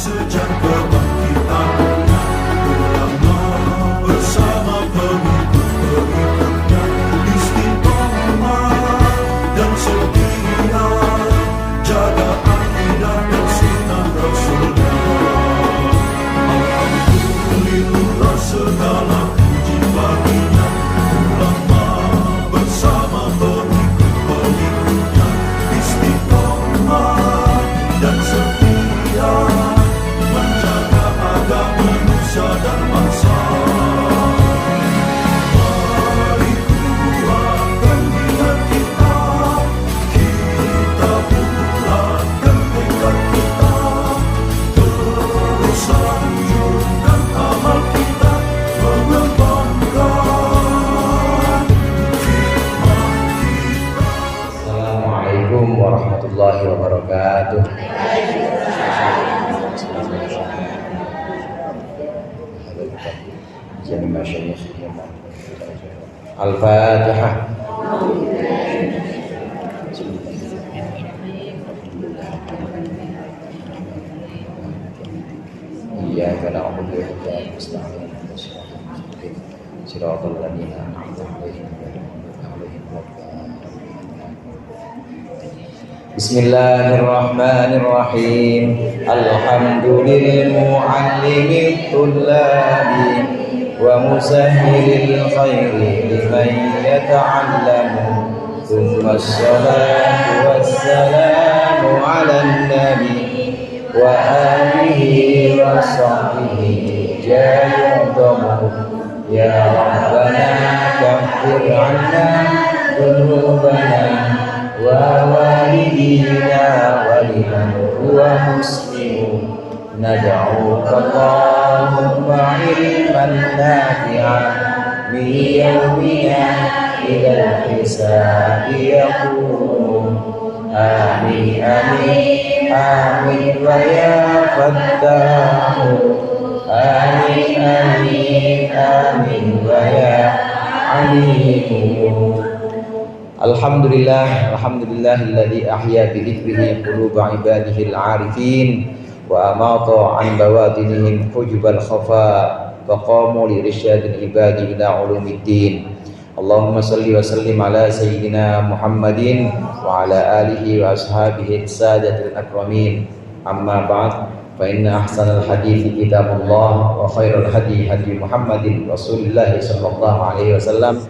sejak kebangkitannya, ulama bersama pengikut-pengikutnya istiqomah dan setia, jaga akidah dan sunnah Rasulnya. Alhamdulillah segala puji baginya, ulama bersama pengikut-pengikutnya istiqomah dan setia, menjaga agama manusia dan bangsa. Mari kuatkan niat kita, kita bulatkan tekad kita, terus lanjutkan amal kita, mengembangkan hikmah kita. Assalamualaikum warahmatullahi wabarakatuh. Al-Fatihah. Iyyaka na'budu wa iyyaka nasta'in. Shiratal ladzina an'amta 'alaihim ghairil maghdubi 'alaihim. Bismillahirrahmanirrahim. Alhamdulillahil mu'allimit thullabi wa musahhilil khairi liman yata'allamu. Tsumma assalatu wassalamu 'alan nabi wa alihi wa sahbihi jayudamu. Ya Rabbana kaffir 'anna dhunubana wa walidina wa liman huwa muslimun. Nad'uka Allahumma ilman nafi'an min yawmina ilal hisabi yaqum. Amin amin amin wa ya fattahu. Amin amin amin wa ya alimu. Alhamdulillah, alhamdulillahilladzi ahya bi dzikrihi quluba ibadihil arifin wa amata an bawatinihim hujubal khafa wa qamu li irsyadil ibadi ila ulumiddin. Allahumma salli wa sallim ala sayyidina Muhammadin wa ala alihi wa ashabihi sadatil akramin. Amma ba'd, fa inna ahsanal hadithi kitabullah wa khairal hadi hadi Muhammadin Rasulillah sallallahu alaihi wasallam.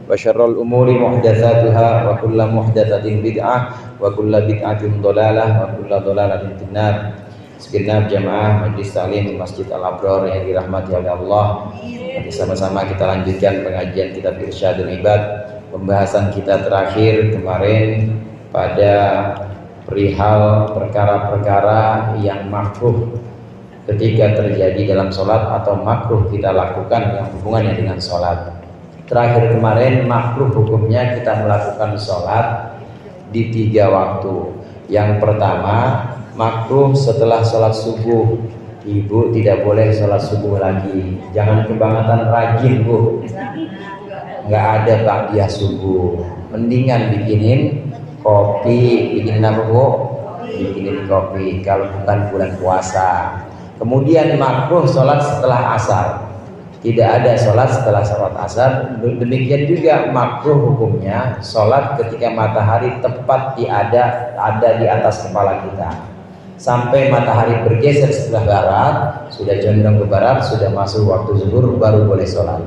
Wa syarrul umuri muhdatsatuha wa kullu muhdatsatin bid'ah wa kullu bid'atin dhalalah wa kullu dhalalatin finnar. Segenap jamaah Majelis Taklim Masjid Al-Abrar yang dirahmati oleh Allah, bersama-sama kita lanjutkan pengajian kitab Irsyadul Ibad. Pembahasan kita terakhir kemarin pada perihal perkara-perkara yang makruh ketika terjadi dalam sholat atau makruh kita lakukan yang hubungannya dengan sholat. Terakhir kemarin makruh hukumnya kita melakukan sholat di 3 waktu. Yang pertama, makruh setelah sholat subuh. Ibu tidak boleh sholat subuh lagi. Jangan kebangetan rajin, Bu. Nggak ada ba'diyah subuh. Mendingan bikinin kopi. Bikinin apa, Bu? Bikinin kopi kalau bukan bulan puasa. Kemudian makruh sholat setelah asar. Tidak ada sholat setelah sholat asar. Demikian juga makruh hukumnya sholat ketika matahari tepat ada di atas kepala kita. Sampai matahari bergeser sebelah barat, sudah condong ke barat, sudah masuk waktu zuhur, baru boleh sholat.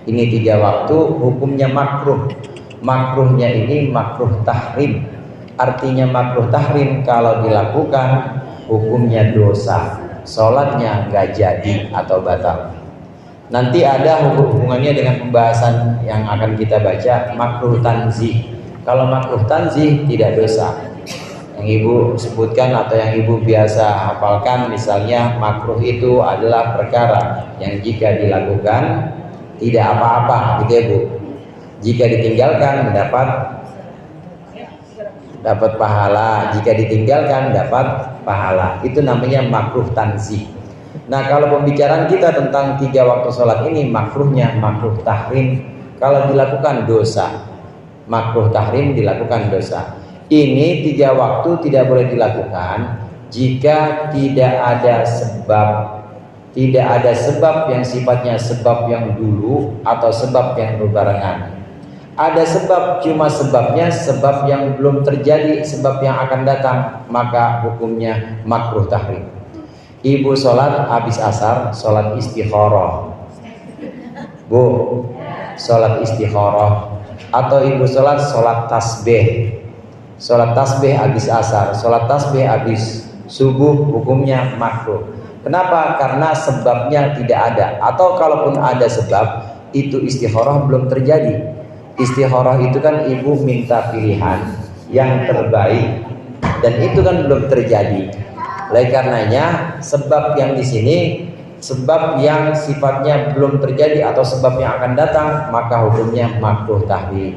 Ini 3 waktu, hukumnya makruh. Makruhnya ini makruh tahrim. Artinya makruh tahrim kalau dilakukan hukumnya dosa. Sholatnya nggak jadi atau batal. Nanti ada hubungannya dengan pembahasan yang akan kita baca, makruh tanzih. Kalau makruh tanzih tidak dosa. Yang ibu sebutkan atau yang ibu biasa hafalkan, misalnya makruh itu adalah perkara yang jika dilakukan tidak apa-apa, gitu ya Bu. Jika ditinggalkan dapat pahala, jika ditinggalkan dapat pahala. Itu namanya makruh tanzih. Nah, kalau pembicaraan kita tentang 3 waktu sholat ini, makruhnya makruh tahrim. Kalau dilakukan dosa, makruh tahrim dilakukan dosa. Ini 3 waktu tidak boleh dilakukan jika tidak ada sebab yang sifatnya sebab yang dulu atau sebab yang berbarengan. Ada sebab, cuma sebabnya sebab yang belum terjadi, sebab yang akan datang, maka hukumnya makruh tahrim. Ibu sholat habis asar, sholat istikharah, Bu, sholat istikharah. Atau ibu sholat tasbih, sholat tasbih habis asar, sholat tasbih habis subuh, hukumnya makruh. Kenapa? Karena sebabnya tidak ada. Atau kalaupun ada sebab, itu istikharah belum terjadi. Istikharah itu kan ibu minta pilihan yang terbaik, dan itu kan belum terjadi. Oleh karenanya, sebab yang di sini sebab yang sifatnya belum terjadi atau sebab yang akan datang, maka hukumnya makruh tahrim.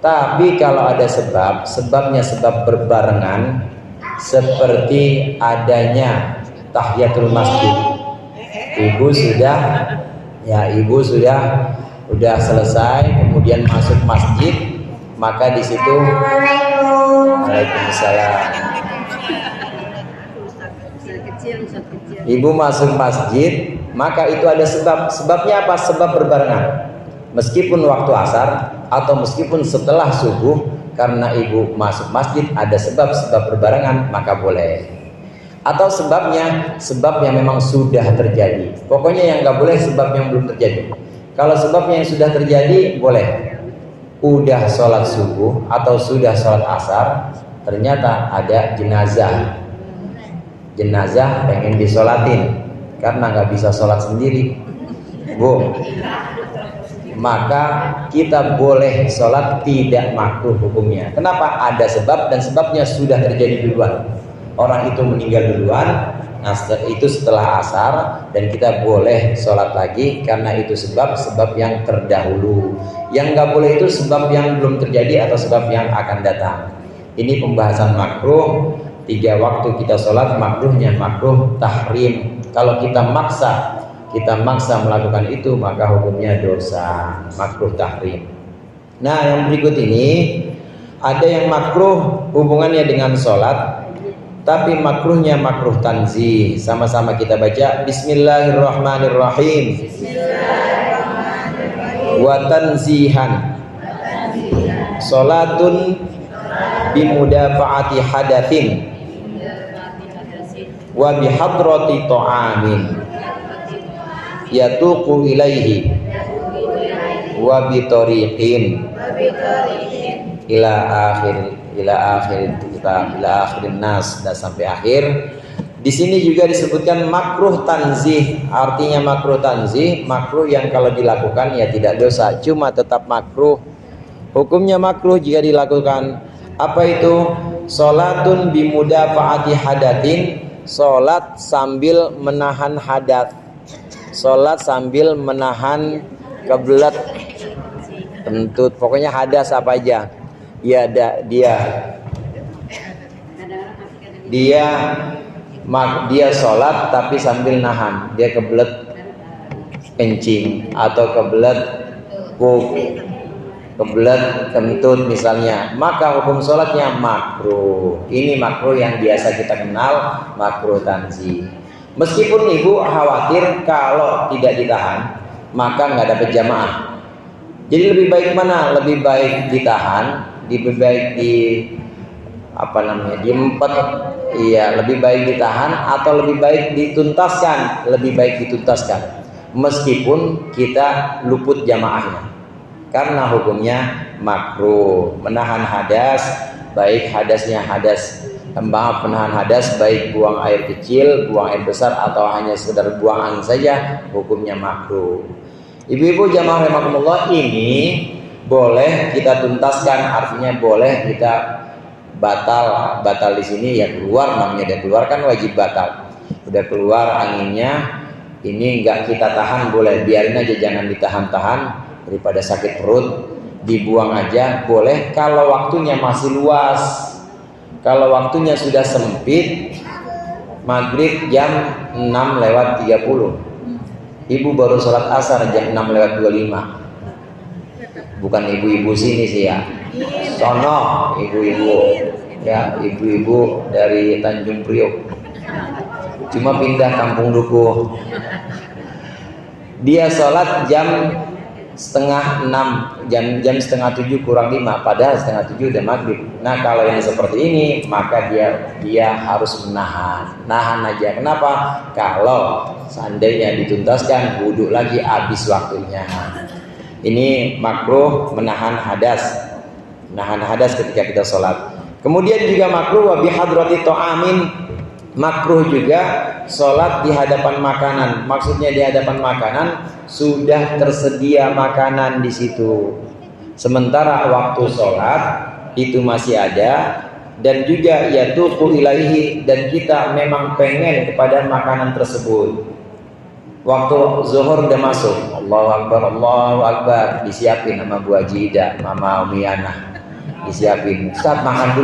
Tapi kalau ada sebabnya sebab berbarengan, seperti adanya tahiyatul masjid, ibu sudah selesai, kemudian masuk masjid, maka di situ Waalaikumsalam. Ibu masuk masjid, maka itu ada sebabnya apa? Sebab berbarengan, meskipun waktu asar atau meskipun setelah subuh, karena ibu masuk masjid ada sebab berbarengan, maka boleh. Atau sebab yang memang sudah terjadi. Pokoknya yang nggak boleh sebab yang belum terjadi. Kalau sebabnya yang sudah terjadi, boleh. Udah sholat subuh atau sudah sholat asar, ternyata ada jenazah pengen disolatin karena nggak bisa sholat sendiri, Bu, maka kita boleh sholat tidak makruh hukumnya. Kenapa? Ada sebab dan sebabnya sudah terjadi duluan. Orang itu meninggal duluan, nah itu setelah asar, dan kita boleh sholat lagi karena itu sebab yang terdahulu. Yang nggak boleh itu sebab yang belum terjadi atau sebab yang akan datang. Ini pembahasan makruh. 3 waktu kita sholat, makruhnya makruh tahrim. Kalau kita maksa melakukan itu, maka hukumnya dosa, makruh tahrim. Nah, yang berikut ini ada yang makruh hubungannya dengan sholat, tapi makruhnya makruh tanzih. Sama-sama kita baca Bismillahirrahmanirrahim. Wa tanzihan sholatun bimudafa'ati hadatsin wa bihadrati ta'amin yatuqu ilaihi wa bitariqin ila akhirin nas, dan sampai akhir. Di sini juga disebutkan makruh tanzih. Artinya makruh tanzih, makruh yang kalau dilakukan ya tidak dosa, cuma tetap makruh. Hukumnya makruh jika dilakukan. Apa itu? Sholatun bimudafa'ati hadatin, sholat sambil menahan hadat, sholat sambil menahan kebelet, kentut, pokoknya hadas apa aja. Ya, dia sholat tapi sambil nahan, dia kebelet kencing atau kebelet pup, kebelet kentut misalnya, maka hukum sholatnya makruh. Ini makruh yang biasa kita kenal, makruh tanzih. Meskipun ibu khawatir kalau tidak ditahan maka nggak dapat jamaah. Jadi lebih baik mana? Lebih baik ditahan, lebih baik diempet. Iya, lebih baik ditahan atau lebih baik dituntaskan? Lebih baik dituntaskan, meskipun kita luput jamaahnya, karena hukumnya makruh. Menahan hadas, baik hadasnya menahan hadas, baik buang air kecil, buang air besar, atau hanya sekedar buang angin saja, hukumnya makruh. Ibu-ibu jamaah rahimakumullah, ini boleh kita tuntaskan, artinya boleh kita batal di sini ya, keluar, namanya dia keluar kan wajib batal. Udah keluar anginnya, ini enggak kita tahan, boleh biarin aja, jangan ditahan-tahan daripada sakit perut, dibuang aja boleh. Kalau waktunya masih luas, kalau waktunya sudah sempit, maghrib jam 6:30, ibu baru sholat asar jam 6:25. Bukan ibu-ibu sini sih ya, sono ibu-ibu ya, ibu-ibu dari Tanjung Priok. cuma pindah kampung dukuh. Dia sholat jam setengah 6, jam setengah 7 kurang 5, padahal setengah 7 udah maghrib. Nah kalau yang seperti ini maka dia harus nahan aja. Kenapa? Kalau seandainya dituntaskan wudhu lagi habis waktunya. Ini makruh menahan hadas ketika kita sholat. Kemudian juga makruh wa bihadrati ta'amin, makruh juga sholat di hadapan makanan. Maksudnya di hadapan makanan sudah tersedia makanan di situ, sementara waktu sholat itu masih ada, dan juga yatuqu ilaihi, dan kita memang pengen kepada makanan tersebut. Waktu zuhur udah masuk, Allahu Akbar, disiapin sama Bu Haji Ida, Mama Umi Yana, disiapin, Ustaz makan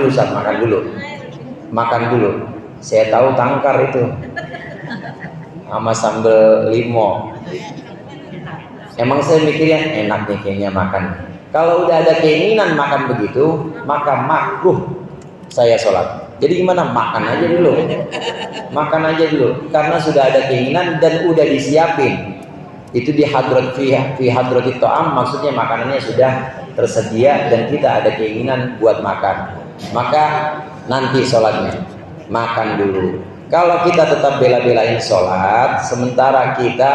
dulu. Saya tahu tangkar itu sama sambal limo. Emang saya mikirnya enak nih kayaknya makan. Kalau udah ada keinginan makan begitu, maka makruh saya sholat. Jadi gimana? Makan aja dulu, karena sudah ada keinginan dan udah disiapin. Itu di fi hadratit ta'am, maksudnya makanannya sudah tersedia dan kita ada keinginan buat makan. Maka nanti sholatnya makan dulu. Kalau kita tetap bela-belain sholat sementara kita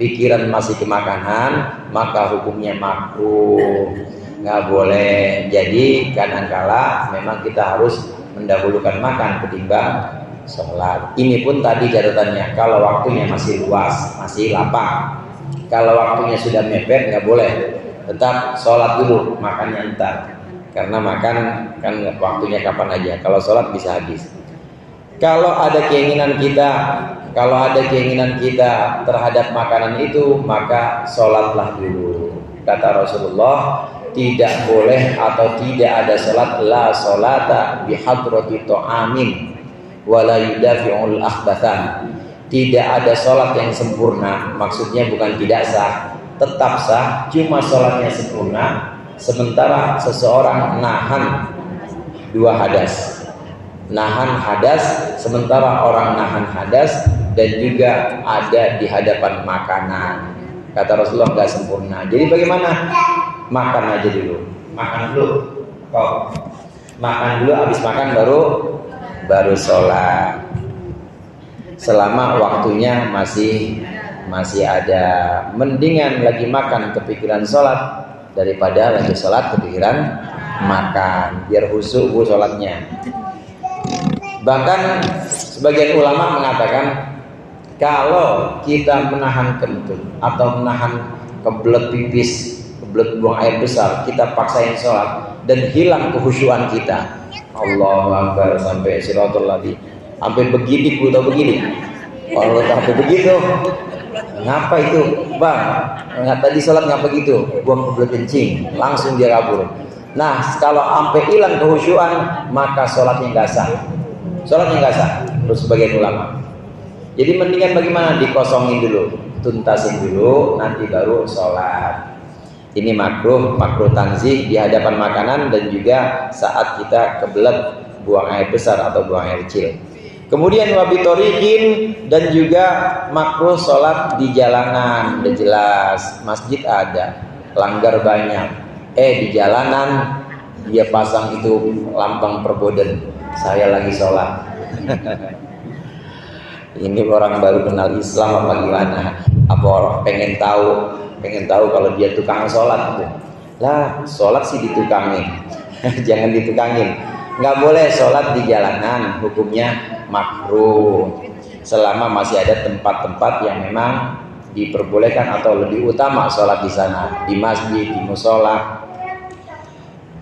pikiran masih ke makanan, maka hukumnya makruh, nggak boleh. Jadi kadangkala memang kita harus mendahulukan makan ketimbang sholat. Ini pun tadi catatannya kalau waktunya masih luas, masih lapang. Kalau waktunya sudah mepet nggak boleh, tetap sholat dulu, makannya entar. Karena makan kan waktunya kapan aja. Kalau sholat bisa habis. Kalau ada keinginan kita terhadap makanan itu, maka sholatlah dulu. Kata Rasulullah, tidak boleh atau tidak ada sholat la sholata bihadrati ta'amin wala yudafi'ul akhbathan. Tidak ada sholat yang sempurna, maksudnya bukan tidak sah, tetap sah, cuma sholatnya sempurna sementara seseorang nahan dua hadas. Nahan hadas, sementara orang nahan hadas dan juga ada di hadapan makanan. Kata Rasulullah nggak sempurna. Jadi bagaimana? Makan aja dulu. Makan dulu, habis makan baru sholat. Selama waktunya masih ada, mendingan lagi makan kepikiran sholat daripada lagi sholat kepikiran makan, biar khusyuk sholatnya. Bahkan sebagian ulama mengatakan kalau kita menahan kentut atau menahan kebelet pipis, kebelet buang air besar, kita paksain sholat dan hilang kekhusyuan kita, Allahu Akbar sampai siratul ladzi, sampai begini, kalau sampai begitu, ngapa itu, bang? Nggak tadi sholat ngapa gitu? Buang kebelet kencing, langsung dia kabur. Nah, kalau sampai hilang kekhusyuan, maka sholatnya nggak sah. Terus sebagian ulama. Jadi mendingan bagaimana? Dikosongin dulu, tuntasin dulu, nanti baru sholat. Ini makruh tanzih di hadapan makanan dan juga saat kita kebelet buang air besar atau buang air kecil. Kemudian wabitorikin, dan juga makruh sholat di jalanan. Udah jelas, masjid ada, langgar banyak. Di jalanan dia pasang itu lambang perboden, saya lagi sholat. Ini orang baru kenal Islam apa gimana? Apa orang pengen tahu kalau dia tukang sholat gitu. Lah, sholat sih ditukangin. Jangan ditukangin. Nggak boleh sholat di jalanan, hukumnya makruh. Selama masih ada tempat-tempat yang memang diperbolehkan atau lebih utama sholat di sana, di masjid, di musola.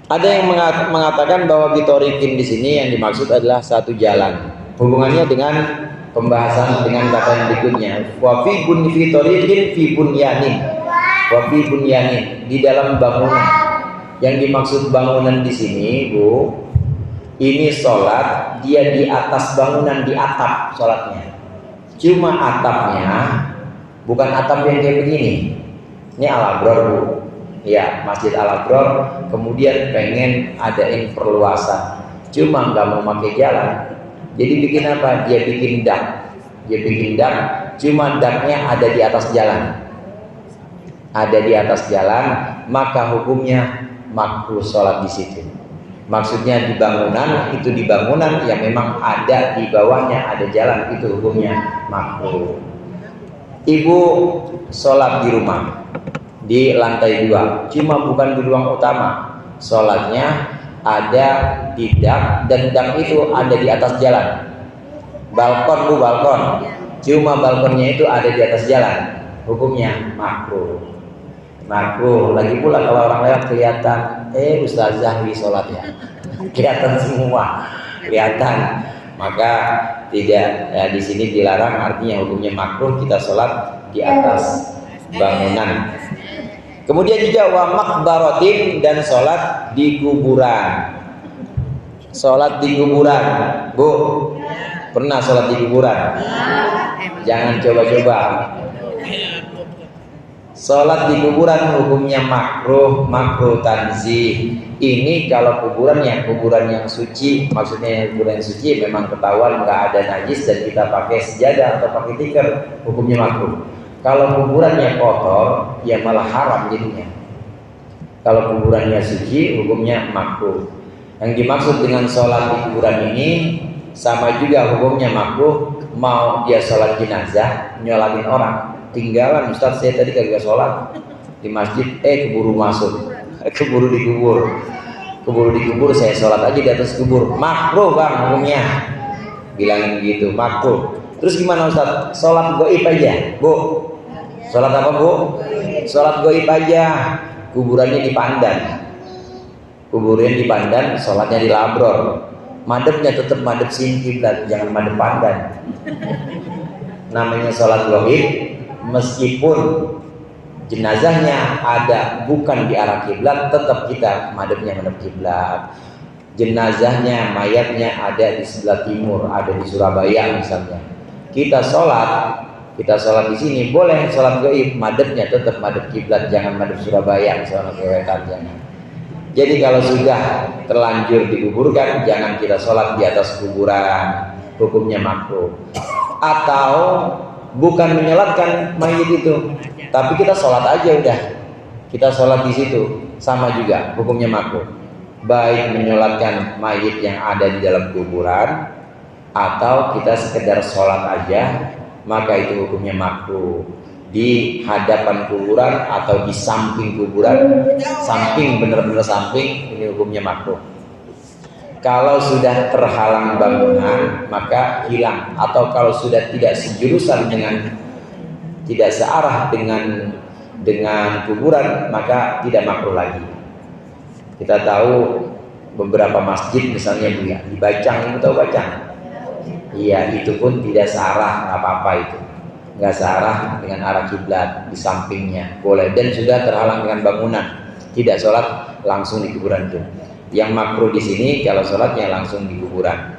Ada yang mengatakan bahwa bitorikin di sini yang dimaksud adalah satu jalan. Hubungannya dengan pembahasan dengan kata yang berikutnya. Wa fi bitorikin fi bunyanin. Wa fi bunyanin, di dalam bangunan. Yang dimaksud bangunan di sini, Bu, ini sholat dia di atas bangunan, di atap sholatnya. Cuma atapnya bukan atap yang kayak begini. Ini Al-Abror, Bu. Ya, Masjid Al-Abror kemudian pengen adain perluasan, cuma nggak mau pakai jalan, Jadi bikin apa? Dia bikin dak. Dia bikin dak, cuma daknya ada di atas jalan. Ada di atas jalan, maka hukumnya makruh sholat di situ. Maksudnya di bangunan, itu di bangunan yang memang ada di bawahnya ada jalan, itu hukumnya makruh. Ibu sholat di rumah di lantai 2, cuma bukan di ruang utama. Sholatnya ada di dak, dan dak itu ada di atas jalan. Balkon, bu, balkon. Cuma balkonnya itu ada di atas jalan. Hukumnya makruh. Makruh. Lagi pula kalau orang lewat kelihatan, Ustazah di sholat ya. Kelihatan semua, kelihatan. Maka tidak, ya, di sini dilarang, artinya hukumnya makruh kita sholat di atas bangunan. Kemudian juga wa maqbaratin, dan sholat di kuburan. Sholat di kuburan, bu, pernah sholat di kuburan? Jangan coba-coba. Sholat di kuburan hukumnya makruh, makruh tanzih. Ini kalau kuburan yang suci, maksudnya kuburan yang suci memang ketahuan nggak ada najis dan kita pakai sejadah atau pakai tikar, hukumnya makruh. Kalau kuburannya kotor, ya malah haram jadinya. Kalau kuburannya suci, hukumnya makruh. Yang dimaksud dengan sholat di kuburan ini sama juga hukumnya makruh. Mau dia sholat jenazah, nyolatin orang, tinggalan, Ustaz saya tadi kagak sholat di masjid, keburu masuk, keburu dikubur, saya sholat aja di atas kubur, makruh bang hukumnya, bilangin gitu, makruh. Terus gimana Ustaz? Sholat goib aja, bu. Sholat apa bu? Sholat goib aja, kuburannya dipandan, sholatnya di labror, madepnya tetap madep sini kiblat, jangan madep pandan. Namanya sholat goib, meskipun jenazahnya ada bukan di arah kiblat, tetap kita madepnya madep kiblat. Jenazahnya, mayatnya ada di sebelah timur, ada di Surabaya misalnya. Kita sholat di sini boleh sholat gaib, madepnya tetap madep kiblat, jangan madep Surabaya misalnya, kewetan jangan. Jadi kalau sudah terlanjur dikuburkan, jangan kita sholat di atas kuburan, hukumnya makruh. Atau bukan menyolatkan mayit itu, tapi kita sholat aja udah, kita sholat di situ, sama juga hukumnya makruh. Baik menyolatkan mayit yang ada di dalam kuburan, atau kita sekedar sholat aja, maka itu hukumnya makruh. Di hadapan kuburan atau di samping kuburan, samping, benar-benar samping, ini hukumnya makruh. Kalau sudah terhalang bangunan maka hilang, atau kalau sudah tidak sejurusan tidak searah dengan kuburan, maka tidak makruh lagi. Kita tahu beberapa masjid misalnya bu ya, di Bacang, ibu tahu Bacang? Iya, itu pun tidak searah, nggak apa-apa itu, nggak searah dengan arah kiblat, di sampingnya boleh, dan sudah terhalang dengan bangunan, tidak sholat langsung di kuburan itu. Yang makruh di sini kalau sholatnya langsung di kuburan.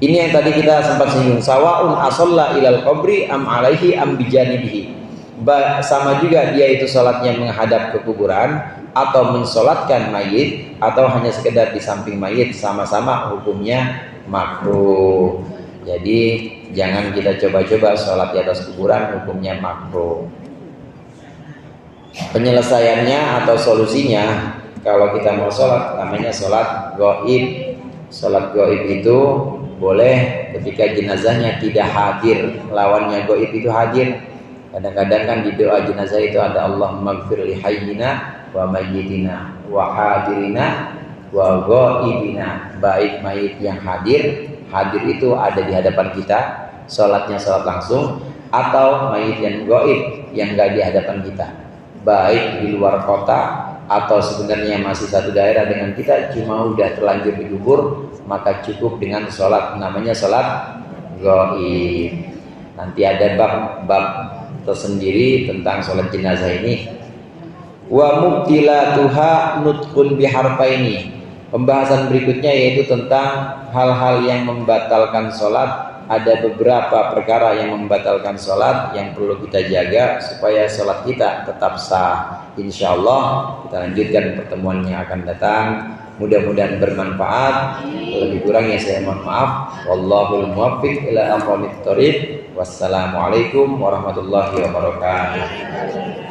Ini yang tadi kita sempat singgung, sawaun asalla ilal qabri am alaihi am bijanibihi. Sama juga dia itu sholatnya menghadap ke kuburan atau mensolatkan mayit atau hanya sekedar di samping mayit, sama-sama hukumnya makruh. Jadi jangan kita coba-coba sholat di atas kuburan, hukumnya makruh. Penyelesaiannya atau solusinya, kalau kita mau sholat, namanya sholat gaib. Sholat gaib itu boleh ketika jenazahnya tidak hadir, lawannya gaib itu hadir. Kadang-kadang kan di doa jenazah itu ada Allahumma gfir li hayyina wa mayyitina wa hadirina wa gaibina. Baik mayit yang hadir itu ada di hadapan kita, sholatnya sholat langsung, atau mayit yang gaib yang gak di hadapan kita, baik di luar kota atau sebenarnya masih satu daerah dengan kita, cuma udah terlanjur dikubur, maka cukup dengan sholat, namanya sholat gaib. Nanti ada bab tersendiri tentang sholat jenazah ini. Wa mubtilatuha nutqun biharfaini. Pembahasan berikutnya yaitu tentang hal-hal yang membatalkan sholat. Ada beberapa perkara yang membatalkan sholat yang perlu kita jaga supaya sholat kita tetap sah. Insya Allah kita lanjutkan pertemuan yang akan datang. Mudah-mudahan bermanfaat. Lebih kurangnya saya mohon maaf. Wallahul muwaffiq ila aqwamit thoriq. Wassalamualaikum warahmatullahi wabarakatuh.